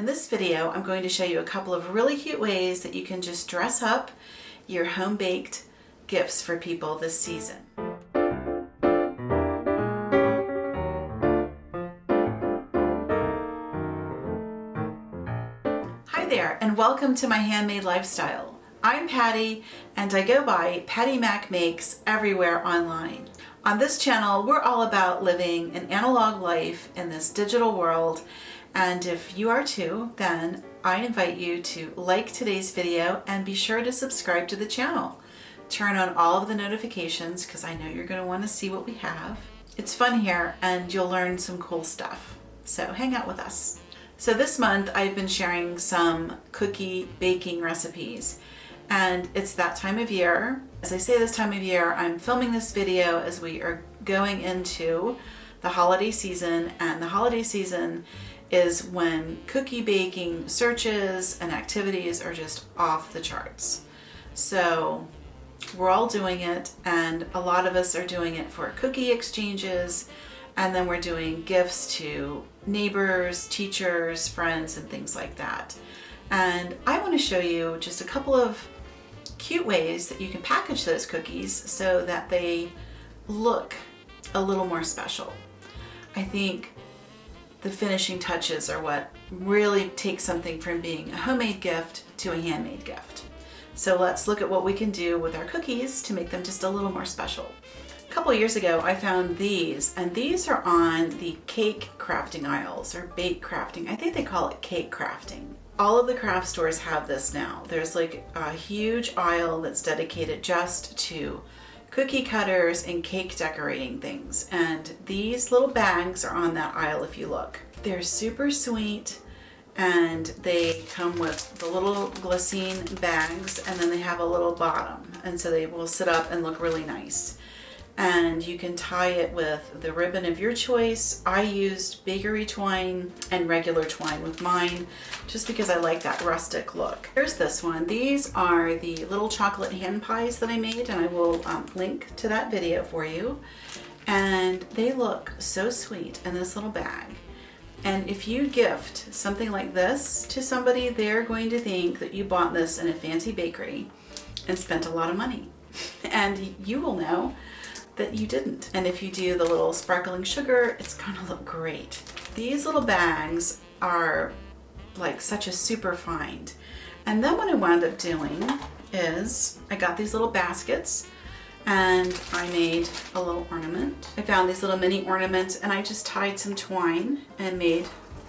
In this video, I'm going to show you a couple of really cute ways that you can just dress up your home-baked gifts for people this season. Hi there, and welcome to my handmade lifestyle. I'm Patty, and I go by Pattymac Makes everywhere online. On this channel, we're all about living an analog life in this digital world, and if you are too, then I invite you to like today's video and be sure to subscribe to the channel. Turn on all of the notifications because I know you're going to want to see what we have. It's fun here and you'll learn some cool stuff. So hang out with us. So this month I've been sharing some cookie baking recipes, and it's that time of year. As I say this time of year, I'm filming this video as we are going into the holiday season, and the holiday season is when cookie baking searches and activities are just off the charts. So we're all doing it, and a lot of us are doing it for cookie exchanges, and then we're doing gifts to neighbors, teachers, friends, and things like that. And I want to show you just a couple of cute ways that you can package those cookies so that they look a little more special. I think the finishing touches are what really takes something from being a homemade gift to a handmade gift. So let's look at what we can do with our cookies to make them just a little more special. A couple years ago, I found these, and these are on the cake crafting aisles, or bake crafting. I think they call it cake crafting. All of the craft stores have this now. There's like a huge aisle that's dedicated just to cookie cutters and cake decorating things, and these little bags are on that aisle if you look. They're super sweet, and they come with the little glycine bags, and then they have a little bottom, and so they will sit up and look really nice. And you can tie it with the ribbon of your choice. I used bakery twine and regular twine with mine just because I like that rustic look. Here's this one. These are the little chocolate hand pies that I made, and I will link to that video for you. And they look so sweet in this little bag. And if you gift something like this to somebody, they're going to think that you bought this in a fancy bakery and spent a lot of money. And you will know that you didn't. And if you do the little sparkling sugar, it's gonna look great. These little bags are like such a super find. And then what I wound up doing is I got these little baskets and I made a little ornament. I found these little mini ornaments, and I just tied some twine and made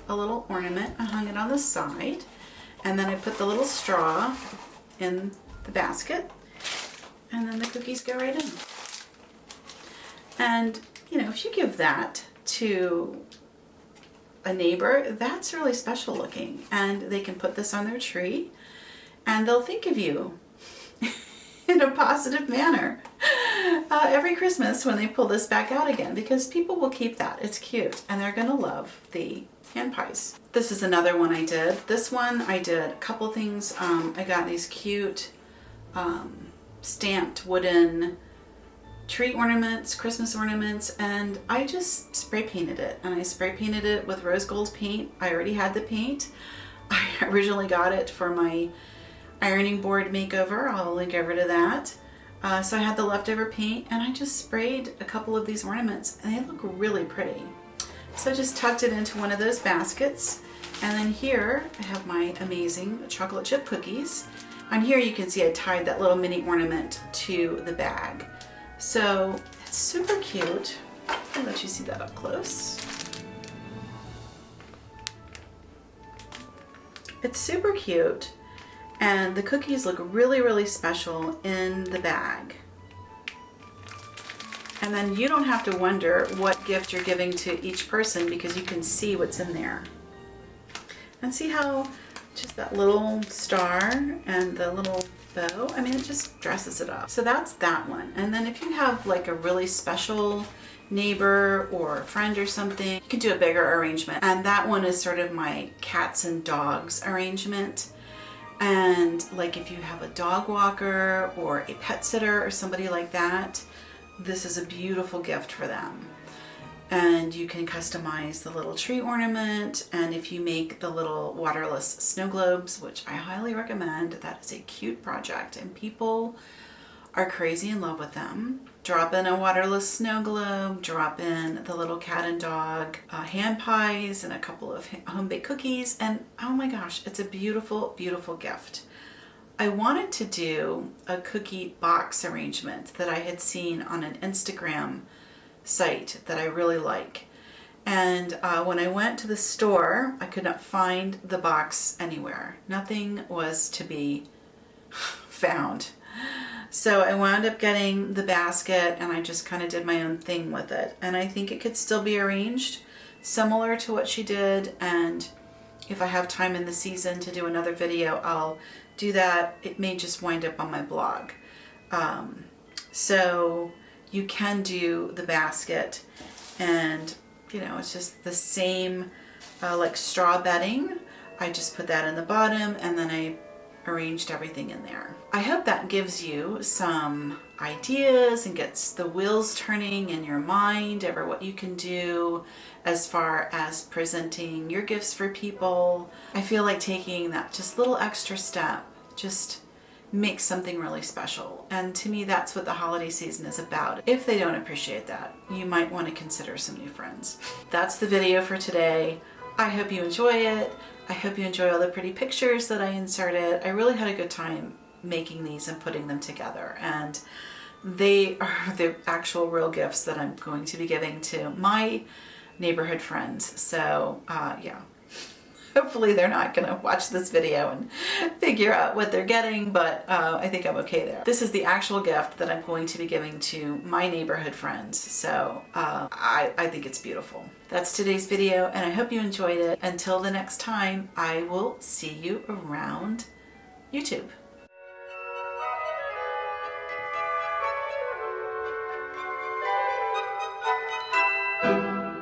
a little ornament and hung it on the side. And then I put the little straw in the basket, and then the cookies go right in. And, you know, if you give that to a neighbor, that's really special looking. And they can put this on their tree, and they'll think of you in a positive manner every Christmas when they pull this back out again, because people will keep that. It's cute, and they're going to love the hand pies. This is another one I did. This one I did a couple things. I got these cute stamped wooden tree ornaments, Christmas ornaments, and I just spray painted it. And I spray painted it with rose gold paint. I already had the paint. I originally got it for my ironing board makeover. I'll link over to that. So I had the leftover paint, and I just sprayed a couple of these ornaments, and they look really pretty. So I just tucked it into one of those baskets. And then here I have my amazing chocolate chip cookies. On here you can see I tied that little mini ornament to the bag. So it's super cute. I'll let you see that up close. It's super cute, and the cookies look really, really special in the bag. And then you don't have to wonder what gift you're giving to each person, because you can see what's in there. And see how just that little star and the little bow, I mean, it just dresses it up. So that's that one. And then if you have like a really special neighbor or friend or something, you can do a bigger arrangement. And that one is sort of my cats and dogs arrangement. And like if you have a dog walker or a pet sitter or somebody like that, this is a beautiful gift for them. And you can customize the little tree ornament. And if you make the little waterless snow globes, which I highly recommend, that is a cute project and people are crazy in love with them. Drop in a waterless snow globe, drop in the little cat and dog hand pies and a couple of home-baked cookies, and oh my gosh, it's a beautiful, beautiful gift. I wanted to do a cookie box arrangement that I had seen on an Instagram site that I really like. And when I went to the store, I could not find the box anywhere. Nothing was to be found. So I wound up getting the basket and I just kind of did my own thing with it. And I think it could still be arranged similar to what she did. And if I have time in the season to do another video, I'll do that. It may just wind up on my blog. So you can do the basket and, you know, it's just the same like straw bedding. I just put that in the bottom and then I arranged everything in there. I hope that gives you some ideas and gets the wheels turning in your mind over what you can do as far as presenting your gifts for people. I feel like taking that just little extra step just makes something really special. And to me, that's what the holiday season is about. If they don't appreciate that, you might want to consider some new friends. That's the video for today. I hope you enjoy it. I hope you enjoy all the pretty pictures that I inserted. I really had a good time making these and putting them together. And they are the actual real gifts that I'm going to be giving to my neighborhood friends. So yeah, hopefully they're not going to watch this video and figure out what they're getting, but I think I'm okay there. This is the actual gift that I'm going to be giving to my neighborhood friends. So I think it's beautiful. That's today's video, and I hope you enjoyed it. Until the next time, I will see you around YouTube.